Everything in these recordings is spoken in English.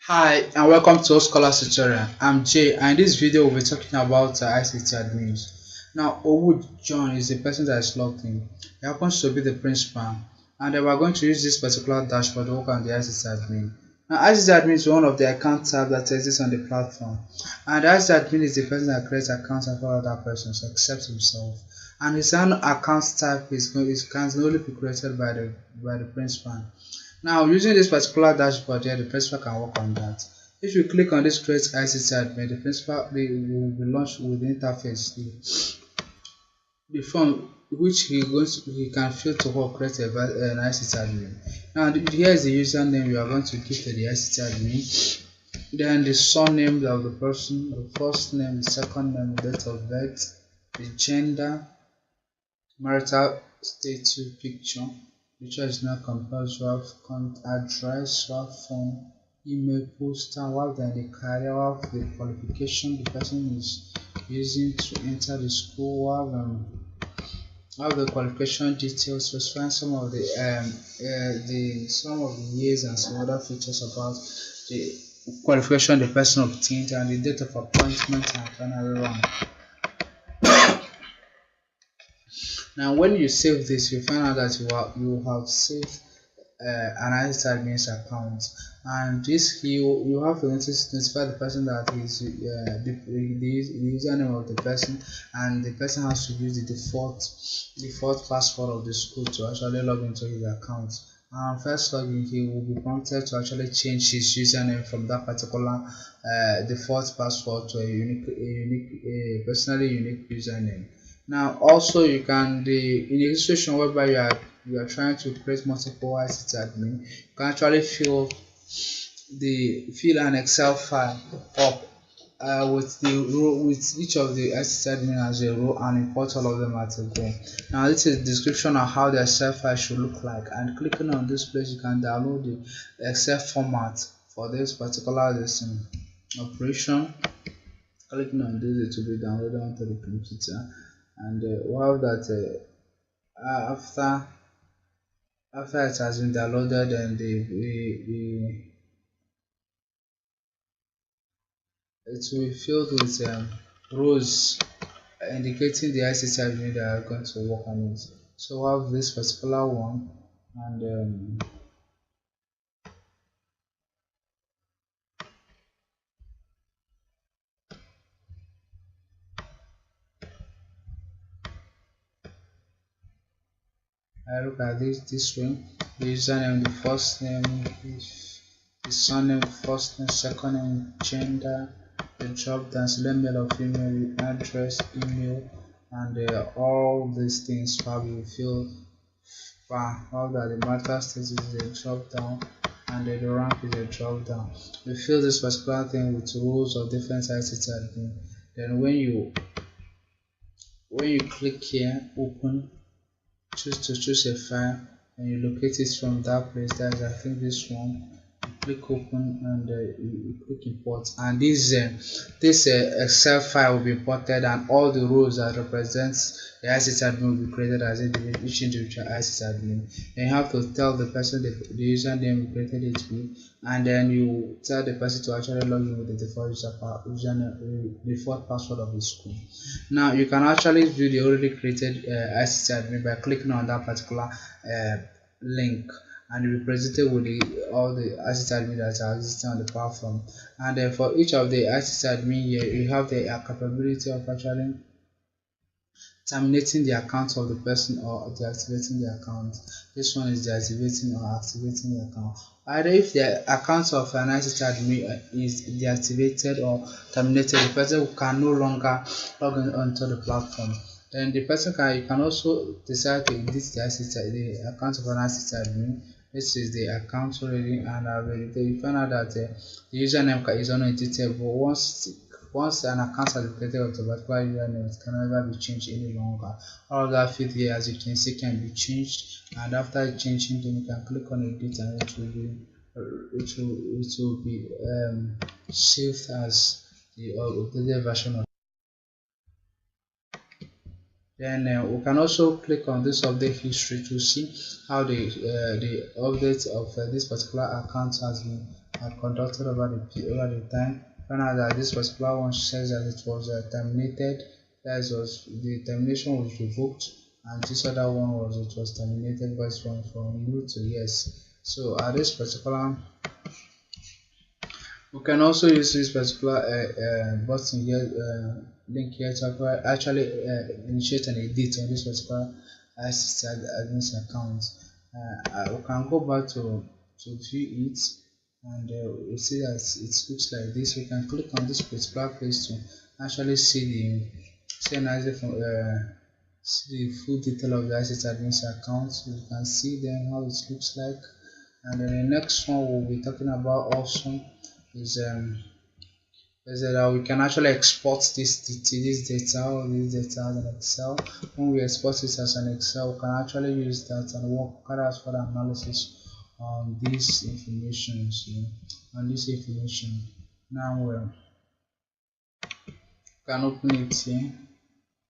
Hi and welcome to Scholar Tutorial. I'm Jay and in this video we'll be talking about ICT admins. Now John is the person that is logged in. He happens to be the principal and we're going to use this particular dashboard to work on the ICT admin. Now ICT admin is one of the account tabs that exists on the platform, and the ICT admin is the person that creates accounts for other persons except himself. And his own account type can only be created by the principal. Now, using this particular dashboard here, the principal can work on that. If you click on this create ICT admin, the principal will be launched with the interface, the form which he can fill to work create an ICT admin. Now, here is the username you are going to give to the ICT admin. Then the surname of the person, the first name, the second name, the date of birth, the gender, marital status, picture. Picture is not compulsory. We have contact address, we have phone, email, postal, we have then the career, we have the qualification the person is using to enter the school, we have the qualification details, specifying some of the years and some other features about the qualification the person obtained and the date of appointment and final run. Now, when you save this, you find out that you have saved an ICT admin's account, and this you have to notify the person that is the username of the person, and the person has to use the default password of the school to actually log into his account. And first login, he will be prompted to actually change his username from that particular default password to a personally unique username. Now, also you can in a situation whereby you are trying to create multiple ICT admin, you can actually fill an Excel file up with each of the ICT admin as a row and import all of them at a go. Now, this is a description of how the Excel file should look like, and clicking on this place you can download the Excel format for this particular operation. Clicking on this, it will be downloaded onto the computer, and we have that after it has been downloaded, and it will be filled with rows indicating the ICT admin that are going to work on it. So we have this particular one, and I look at this way. The username, the first name, the surname, first name, second name, gender, the job dance, male or female, address, email, and all these things probably fill. All that the marital status is a drop down, and the rank is a drop down. We fill this particular thing with rules of different ICT admin. Then when you click here, open, choose a file, and you locate it from that place. That is, I think, this one. You click open, and you click import, and this Excel file will be imported, and all the rows that represents the ICT admin will be created as each individual ICT admin. Then you have to tell the person the username you created it with, and then you tell the person to actually log in with the default password of the school. Now you can actually view the already created ICT admin by clicking on that particular link, and you'll be presented with all the ICT admin that are existing on the platform. And then for each of the ICT admin here, you have the capability of actually terminating the account of the person or deactivating the account. This one is deactivating or activating the account. Either if the account of an ICT admin is deactivated or terminated, the person can no longer log in onto the platform. Then the person you can also decide to edit the account of an ICT admin. This is the account already, and you find out that the username is uneditable. Once an account has been created with a particular username, it can never be changed any longer. All of that field here, as you can see, can be changed, and after changing, then you can click on edit, and it will be saved as the updated version of. Then we can also click on this update history to see how the update of this particular account has been are conducted over the time. Found out that this particular one says that it was terminated. That was the termination was revoked, and this other one was it was terminated but from no to yes. So at this particular, we can also use this particular button here, link here to actually initiate an edit on this particular ICT admin account. We can go back to view it, and we see that it looks like this. We can click on this particular place to actually see an idea from see the full detail of the ICT admin account. So you can see then how it looks like. And then the next one we'll be talking about also is that we can actually export this data or this data as an Excel. When we export it as an Excel, we can actually use that and work carry out further analysis on this information. So on this information, now we can open it here.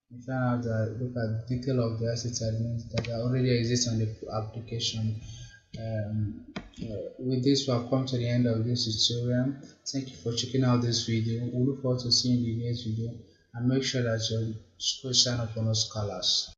You find out that look at the detail of the asset admins that already exist on the application. With this, we have come to the end of this tutorial. Thank you for checking out this video. We look forward to seeing you in the next video, and make sure that you sign up on those colors.